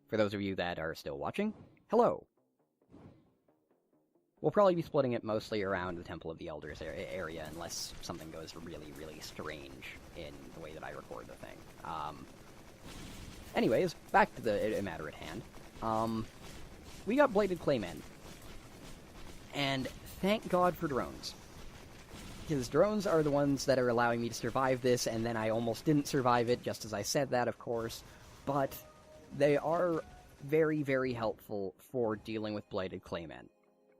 For those of you that are still watching, hello! We'll probably be splitting it mostly around the Temple of the Elders area, unless something goes really, really strange in the way that I record the thing. Anyways, back to the matter at hand. We got Bladed Claymen. And thank God for drones. Because drones are the ones that are allowing me to survive this, and then I almost didn't survive it, just as I said that, of course. But they are very, very helpful for dealing with Bladed Claymen.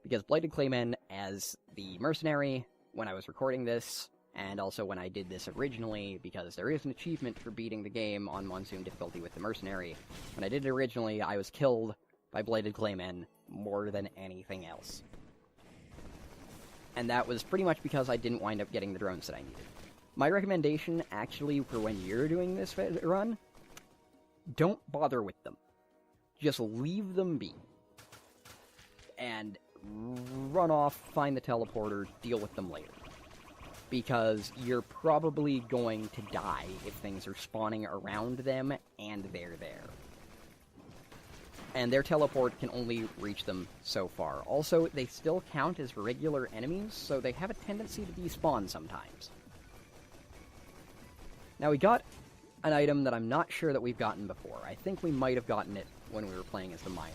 Because Bladed Claymen, as the mercenary, when I was recording this, and also when I did this originally, because there is an achievement for beating the game on Monsoon difficulty with the mercenary, when I did it originally, I was killed by Bladed Claymen more than anything else. And that was pretty much because I didn't wind up getting the drones that I needed. My recommendation, actually, for when you're doing this run, don't bother with them. Just leave them be. And run off, find the teleporter, deal with them later. Because you're probably going to die if things are spawning around them and they're there. And their teleport can only reach them so far. Also, they still count as regular enemies, so they have a tendency to despawn sometimes. Now, we got an item that I'm not sure that we've gotten before. I think we might have gotten it when we were playing as the miner.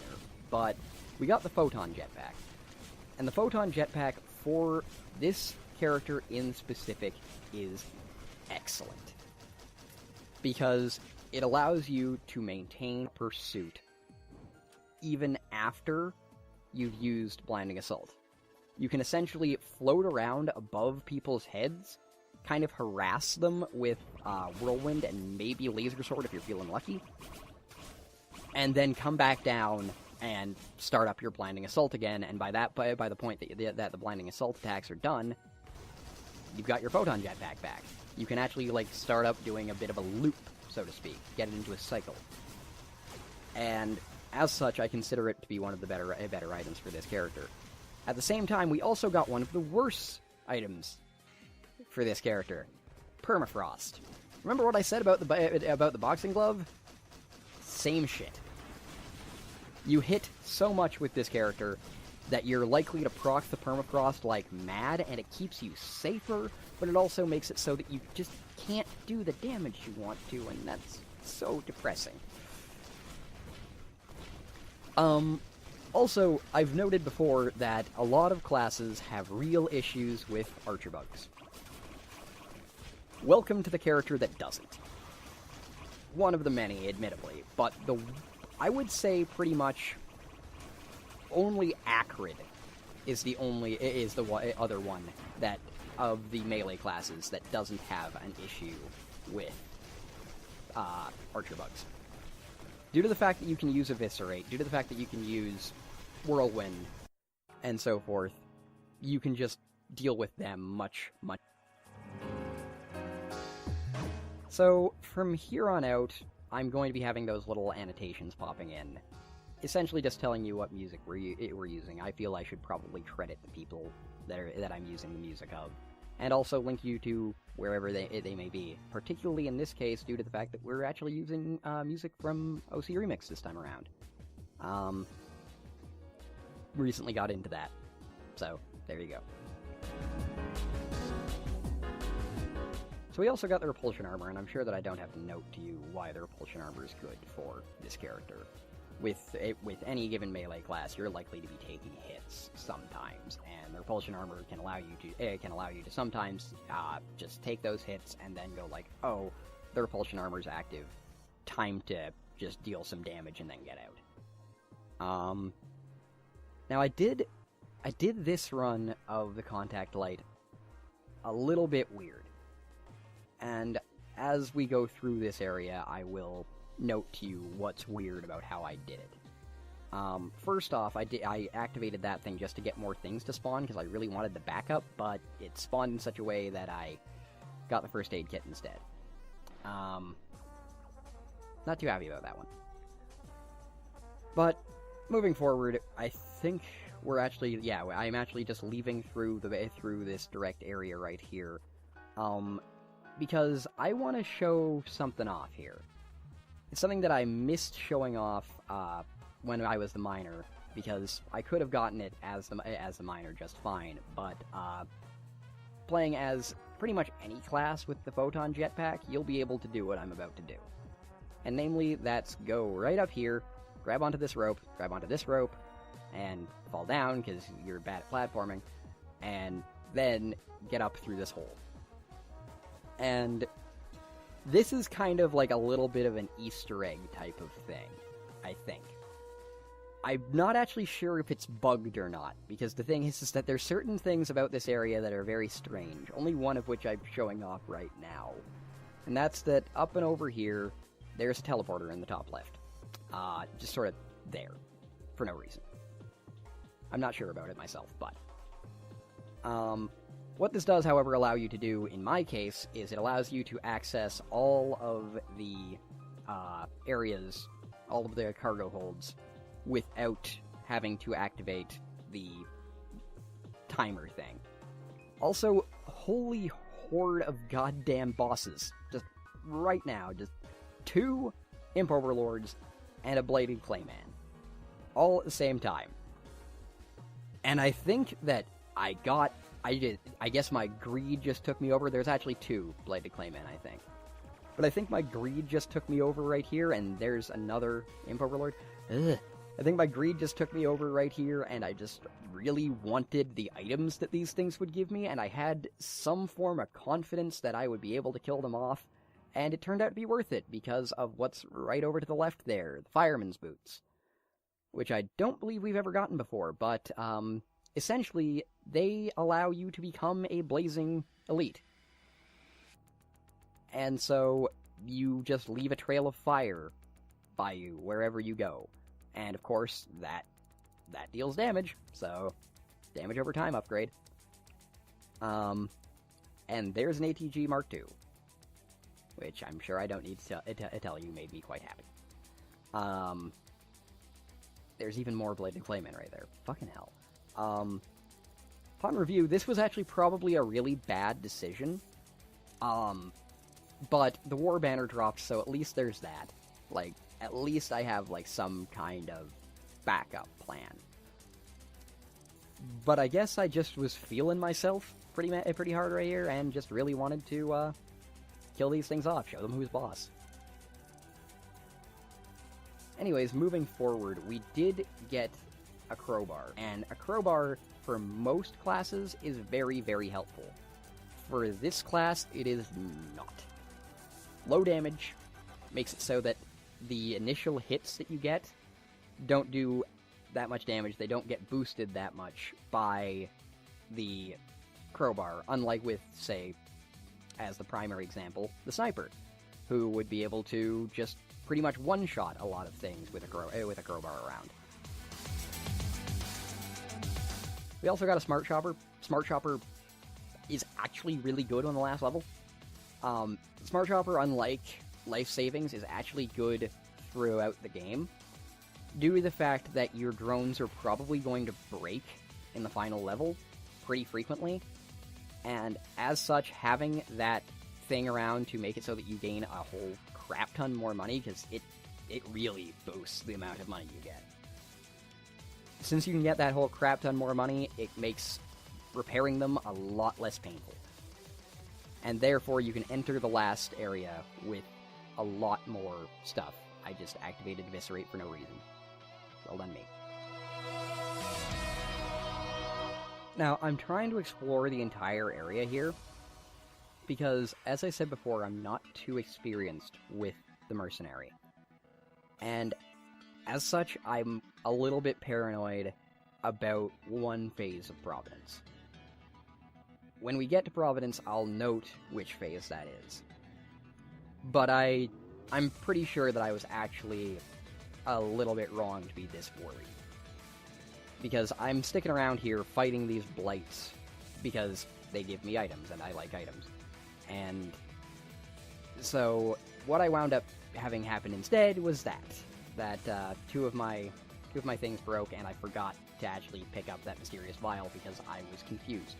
But we got the Photon Jetpack. And the Photon Jetpack, for this character in specific, is excellent. Because it allows you to maintain pursuit even after you've used Blinding Assault. You can essentially float around above people's heads, kind of harass them with Whirlwind and maybe Laser Sword if you're feeling lucky, and then come back down and start up your Blinding Assault again, and by the point that the Blinding Assault attacks are done, you've got your Photon Jetpack back. You can actually, start up doing a bit of a loop, so to speak, get it into a cycle. And as such, I consider it to be one of the better items for this character. At the same time, we also got one of the worst items for this character. Permafrost. Remember what I said about the boxing glove? Same shit. You hit so much with this character that you're likely to proc the permafrost like mad, and it keeps you safer, but it also makes it so that you just can't do the damage you want to, and that's so depressing. Also, I've noted before that a lot of classes have real issues with archer bugs. Welcome to the character that doesn't. One of the many, admittedly, but I would say pretty much only Acrid is the other one that of the melee classes that doesn't have an issue with archer bugs. Due to the fact that you can use Eviscerate, due to the fact that you can use Whirlwind, and so forth, you can just deal with them much. So, from here on out, I'm going to be having those little annotations popping in, essentially just telling you what music we're using. I feel I should probably credit the people that I'm using the music of, and also link you to wherever they may be, particularly in this case due to the fact that we're actually using music from OC Remix this time around. Recently got into that, so there you go. So we also got the Repulsion Armor, and I'm sure that I don't have to note to you why the Repulsion Armor is good for this character. With any given melee class, you're likely to be taking hits sometimes, and the Repulsion Armor can allow you to sometimes just take those hits and then go like, oh, the Repulsion Armor's active, time to just deal some damage and then get out. Now I did this run of the Contact Light a little bit weird, and as we go through this area, I will note to you what's weird about how I did it. First off, I activated that thing just to get more things to spawn, because I really wanted the backup, but it spawned in such a way that I got the first aid kit instead. Not too happy about that one. But, moving forward, I think we're actually, I'm actually just leaving through this direct area right here, because I want to show something off here. It's something that I missed showing off when I was the miner, because I could have gotten it as the miner just fine, but playing as pretty much any class with the photon jetpack, you'll be able to do what I'm about to do. And namely, that's go right up here, grab onto this rope, and fall down because you're bad at platforming, and then get up through this hole. And this is kind of like a little bit of an Easter egg type of thing, I think. I'm not actually sure if it's bugged or not, because the thing is that there's certain things about this area that are very strange, only one of which I'm showing off right now. And that's that up and over here, there's a teleporter in the top left. Just sort of there, for no reason. I'm not sure about it myself, but... what this does, however, allow you to do, in my case, is it allows you to access all of the areas, all of the cargo holds, without having to activate the timer thing. Also, holy horde of goddamn bosses. Just right now, just 2 Imp Overlords and a Bladed Clayman. All at the same time. And I think that I guess my greed just took me over. There's actually 2 Bladed Claymen, I think. But I think my greed just took me over right here, and there's another Imp Overlord. Ugh. I think my greed just took me over right here, and I just really wanted the items that these things would give me, and I had some form of confidence that I would be able to kill them off, and it turned out to be worth it because of what's right over to the left there, the Fireman's Boots. Which I don't believe we've ever gotten before, but, essentially, they allow you to become a blazing elite. And so, you just leave a trail of fire by you wherever you go. And of course, that deals damage, so damage over time upgrade. And there's an ATG Mark II, which I'm sure I don't need to tell you made me quite happy. There's even more Bladed Clayman right there. Fucking hell. Upon review, this was actually probably a really bad decision. But the war banner dropped, so at least there's that. Like, at least I have, like, some kind of backup plan. But I guess I just was feeling myself pretty hard right here, and just really wanted to, kill these things off, show them who's boss. Anyways, moving forward, we did get a crowbar, and a crowbar, for most classes, is very, very helpful. For this class, it is not. Low damage makes it so that the initial hits that you get don't do that much damage. They don't get boosted that much by the crowbar, unlike with, say, as the primary example, the sniper, who would be able to just pretty much one-shot a lot of things with a crowbar around. We also got a Smart Chopper. Smart Chopper is actually really good on the last level. Smart Chopper, unlike Life Savings, is actually good throughout the game, due to the fact that your drones are probably going to break in the final level pretty frequently, and as such, having that thing around to make it so that you gain a whole crap ton more money, because it really boosts the amount of money you get. Since you can get that whole crap ton more money, it makes repairing them a lot less painful. And therefore, you can enter the last area with a lot more stuff. I just activated Eviscerate for no reason. Well done, me. Now, I'm trying to explore the entire area here, because, as I said before, I'm not too experienced with the mercenary. And, as such, I'm a little bit paranoid about one phase of Providence. When we get to Providence, I'll note which phase that is. But I'm pretty sure that I was actually a little bit wrong to be this worried. Because I'm sticking around here fighting these blights because they give me items, and I like items. And so what I wound up having happen instead was that two of my things broke, and I forgot to actually pick up that mysterious vial because I was confused.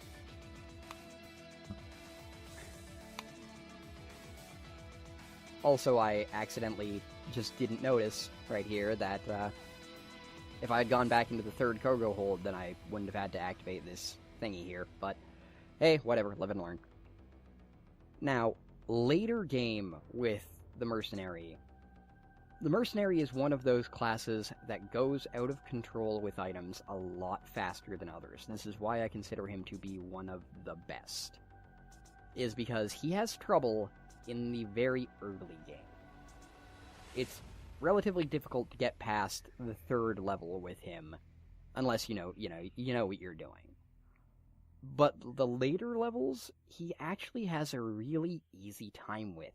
Also, I accidentally just didn't notice right here that if I had gone back into the third cargo hold, then I wouldn't have had to activate this thingy here. But hey, whatever, live and learn. Now, later game with the mercenary. The mercenary is one of those classes that goes out of control with items a lot faster than others. This is why I consider him to be one of the best. Is because he has trouble in the very early game. It's relatively difficult to get past the third level with him, unless you know what you're doing. But the later levels, he actually has a really easy time with,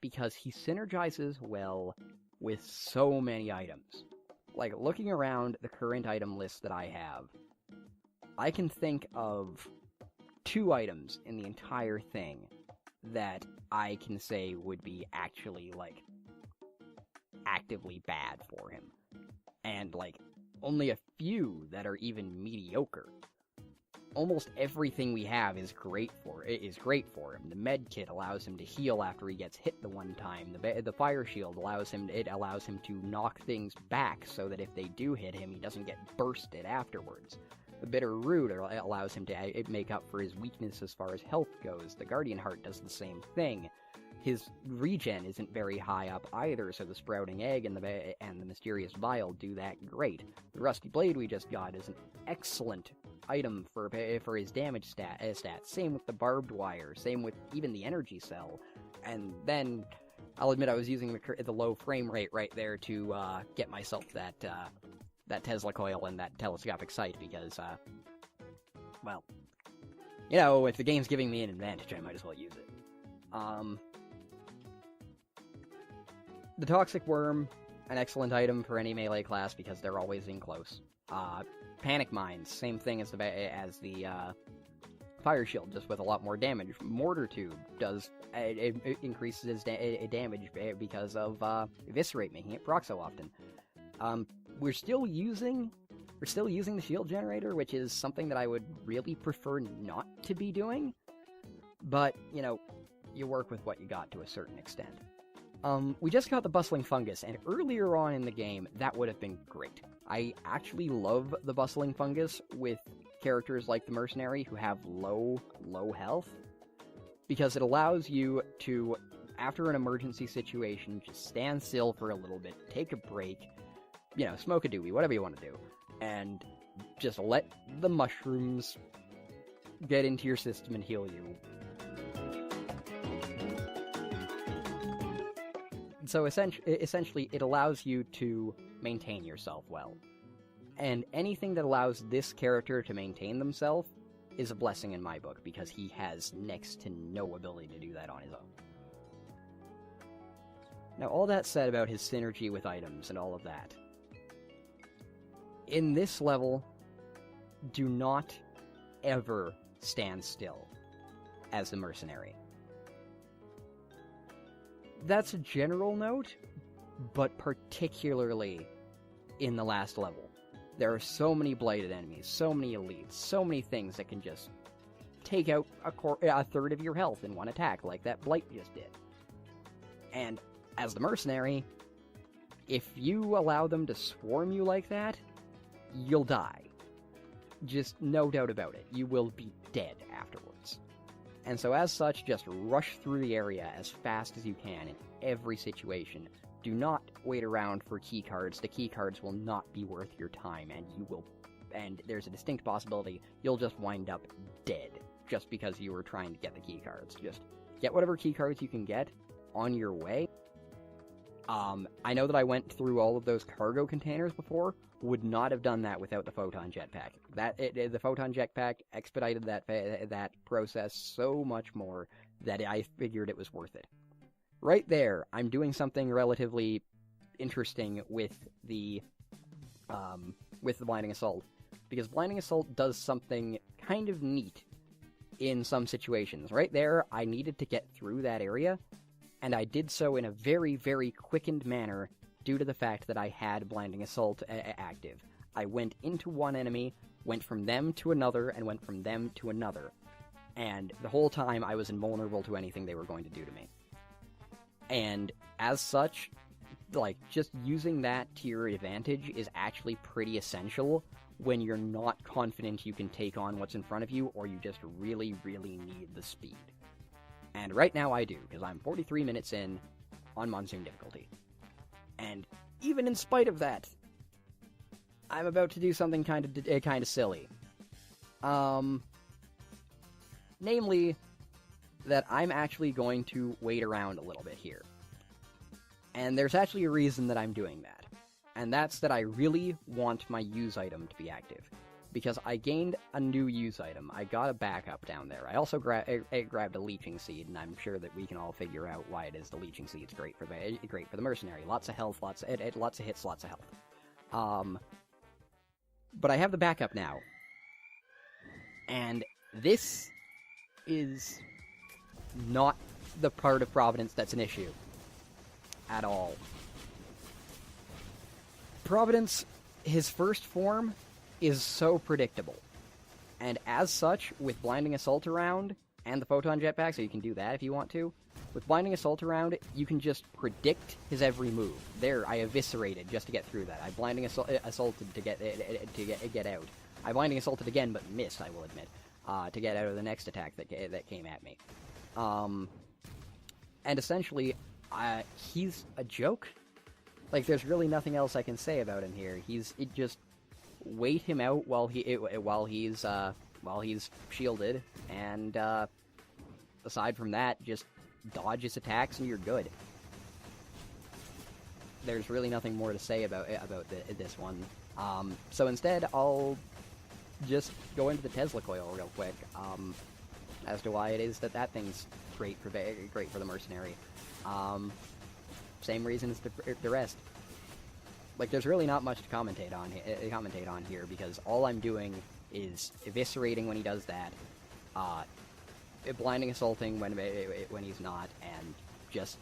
because he synergizes well with so many items. Like, looking around the current item list that I have, I can think of 2 items in the entire thing that I can say would be actually, like, actively bad for him. And, like, only a few that are even mediocre. Almost everything we have is great for him. The med kit allows him to heal after he gets hit the one time. The fire shield allows him to knock things back so that if they do hit him, he doesn't get bursted afterwards. The bitter root allows him to make up for his weakness as far as health goes. The guardian heart does the same thing. His regen isn't very high up either, so the sprouting egg and the mysterious vial do that great. The rusty blade we just got is an excellent item for his damage stats. Same with the barbed wire. Same with even the energy cell. And then I'll admit I was using the low frame rate right there to get myself that Tesla coil and that telescopic sight because, well, you know, if the game's giving me an advantage, I might as well use it. The Toxic Worm, an excellent item for any melee class because they're always in close. Panic Mines, same thing as the Fire Shield, just with a lot more damage. Mortar Tube does it increases damage because of Eviscerate, making it proc so often. We're still using the shield generator, which is something that I would really prefer not to be doing. But, you know, you work with what you got to a certain extent. We just got the Bustling Fungus, and earlier on in the game, that would have been great. I actually love the Bustling Fungus with characters like the Mercenary who have low health, because it allows you to, after an emergency situation, just stand still for a little bit, take a break, you know, smoke a doobie, whatever you want to do, and just let the mushrooms get into your system and heal you. So essentially, it allows you to maintain yourself well. And anything that allows this character to maintain themselves is a blessing in my book, because he has next to no ability to do that on his own. Now, all that said about his synergy with items and all of that, in this level, do not ever stand still as the Mercenary. That's a general note, but particularly in the last level. There are so many blighted enemies, so many elites, so many things that can just take out a third of your health in one attack, like that blight just did. And as the Mercenary, if you allow them to swarm you like that, you'll die. Just no doubt about it. You will be dead afterwards. And so as such, just rush through the area as fast as you can in every situation. Do not wait around for keycards. The keycards will not be worth your time, and there's a distinct possibility you'll just wind up dead just because you were trying to get the keycards. Just get whatever keycards you can get on your way. I know that I went through all of those cargo containers before. Would not have done that without the Photon Jetpack. The Photon Jetpack expedited that process so much more that I figured it was worth it. Right there, I'm doing something relatively interesting with the Blinding Assault, because Blinding Assault does something kind of neat in some situations. Right there, I needed to get through that area, and I did so in a very, very quickened manner due to the fact that I had Blinding Assault active. I went into one enemy, went from them to another, and went from them to another. And the whole time I was invulnerable to anything they were going to do to me. And as such, like, just using that to your advantage is actually pretty essential when you're not confident you can take on what's in front of you, or you just really, really need the speed. And right now I do, because I'm 43 minutes in on monsoon difficulty. And even in spite of that, I'm about to do something kind of silly. Namely, that I'm actually going to wait around a little bit here. And there's actually a reason that I'm doing that. And that's that I really want my use item to be active. Because I gained a new use item. I got a backup down there. I also grabbed a leeching seed, and I'm sure that we can all figure out why it is the leeching seed's great for the mercenary. Lots of health, lots of hits, lots of health. But I have the backup now. And this is not the part of Providence that's an issue. At all. Providence, his first form, is so predictable. And as such, with Blinding Assault around, and the Photon Jetpack, so you can do that if you want to, with Blinding Assault around, you can just predict his every move. There, I eviscerated just to get through that. I Blinding Assaulted to get out. I Blinding Assaulted again, but missed, I will admit, to get out of the next attack that came at me. And essentially, he's a joke. Like, there's really nothing else I can say about him here. Just wait him out while he's shielded, and aside from that, just dodge his attacks and you're good. There's really nothing more to say about this one. So instead, I'll just go into the Tesla coil real quick. As to why it is that thing's great for the mercenary. Same reason as the rest. Like, there's really not much to commentate on here, because all I'm doing is eviscerating when he does that, blinding assaulting when he's not, and just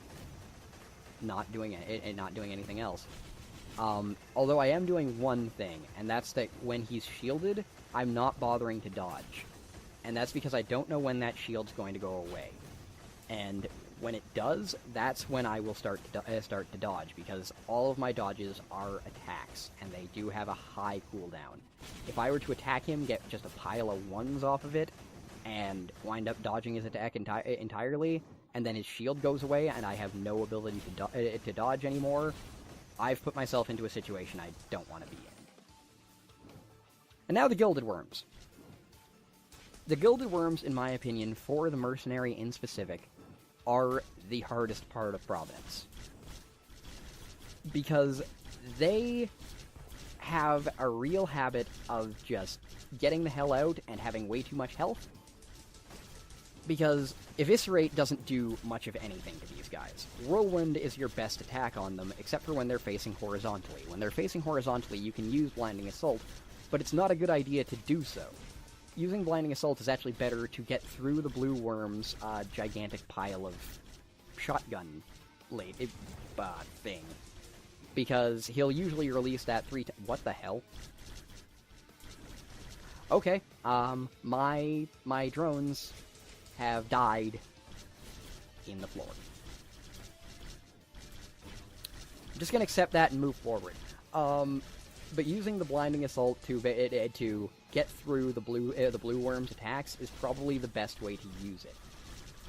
not doing anything else. Although I am doing one thing, and that's that when he's shielded, I'm not bothering to dodge. And that's because I don't know when that shield's going to go away. And when it does, that's when I will start to dodge, because all of my dodges are attacks, and they do have a high cooldown. If I were to attack him, get just a pile of ones off of it, and wind up dodging his attack entirely, and then his shield goes away, and I have no ability to dodge anymore, I've put myself into a situation I don't want to be in. And now the Gilded Worms. The Gilded Worms, in my opinion, for the mercenary in specific, are the hardest part of Providence. Because they have a real habit of just getting the hell out and having way too much health. Because Eviscerate doesn't do much of anything to these guys. Whirlwind is your best attack on them, except for when they're facing horizontally. When they're facing horizontally, you can use Blinding Assault, but it's not a good idea to do so. Using Blinding Assault is actually better to get through the blue worm's gigantic pile of shotgun thing. Because he'll usually release that what the hell? Okay, my drones have died in the floor. I'm just gonna accept that and move forward. But using the Blinding Assault to get through the blue worm's attacks is probably the best way to use it.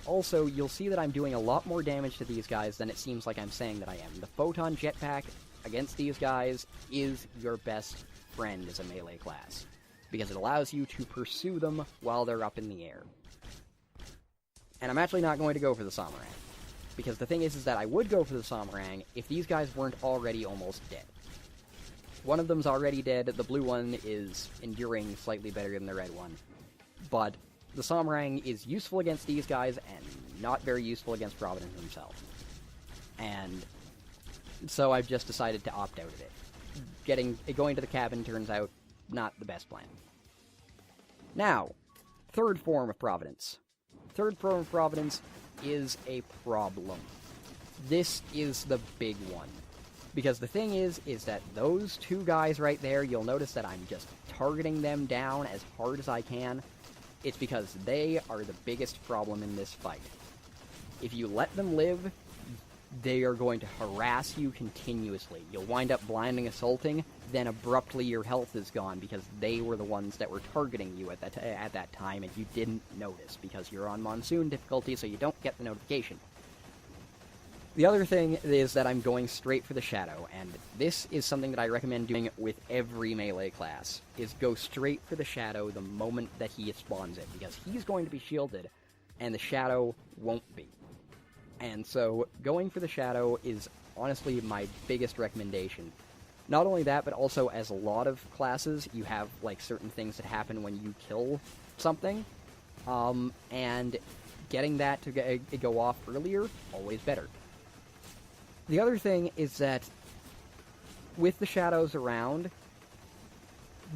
Also, you'll see that I'm doing a lot more damage to these guys than it seems like I'm saying that I am. The Photon Jetpack against these guys is your best friend as a melee class, because it allows you to pursue them while they're up in the air. And I'm actually not going to go for the Samarang, because the thing is that I would go for the Samarang if these guys weren't already almost dead. One of them's already dead, the blue one is enduring slightly better than the red one. But the Samarang is useful against these guys and not very useful against Providence himself. And so I've just decided to opt out of it. Going to the cabin turns out not the best plan. Now, third form of Providence. Third form of Providence is a problem. This is the big one. Because the thing is that those two guys right there, you'll notice that I'm just targeting them down as hard as I can. It's because they are the biggest problem in this fight. If you let them live, they are going to harass you continuously. You'll wind up blinding assaulting, then abruptly your health is gone because they were the ones that were targeting you at that time, and you didn't notice because you're on monsoon difficulty, so you don't get the notification. The other thing is that I'm going straight for the Shadow, and this is something that I recommend doing with every melee class, is go straight for the Shadow the moment that he spawns it, because he's going to be shielded, and the Shadow won't be. And so, going for the Shadow is honestly my biggest recommendation. Not only that, but also as a lot of classes, you have, like, certain things that happen when you kill something, and getting that to go off earlier, always better. The other thing is that, with the Shadows around,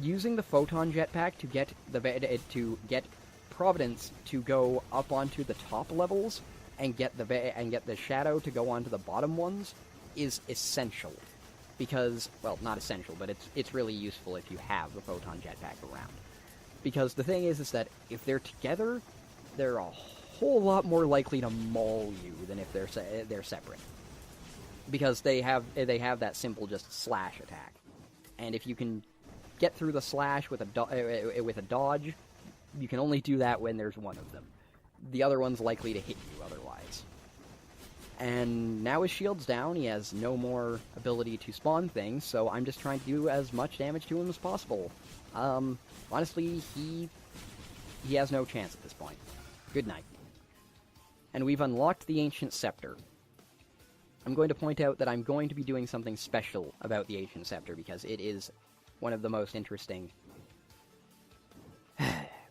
using the Photon Jetpack to get Providence to go up onto the top levels and get the Shadow to go onto the bottom ones is essential. Because, well, not essential, but it's really useful if you have the Photon Jetpack around. Because the thing is that if they're together, they're a whole lot more likely to maul you than if they're separate. Because they have that simple just slash attack, and if you can get through the slash with a dodge, you can only do that when there's one of them. The other one's likely to hit you otherwise. And now his shield's down, he has no more ability to spawn things, so I'm just trying to do as much damage to him as possible. Honestly, he has no chance at this point. Good night. And we've unlocked the Ancient Scepter. I'm going to point out that I'm going to be doing something special about the Ancient Scepter, because it is one of the most interesting...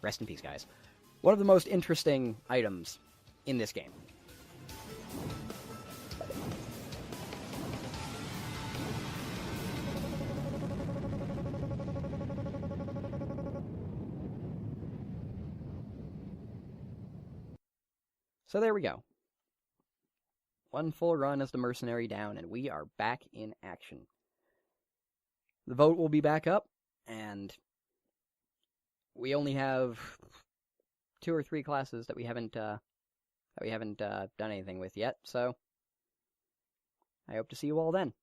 Rest in peace, guys. One of the most interesting items in this game. So there we go. One full run as the mercenary down, and we are back in action. The vote will be back up, and we only have 2 or 3 classes that we haven't done anything with yet, so I hope to see you all then.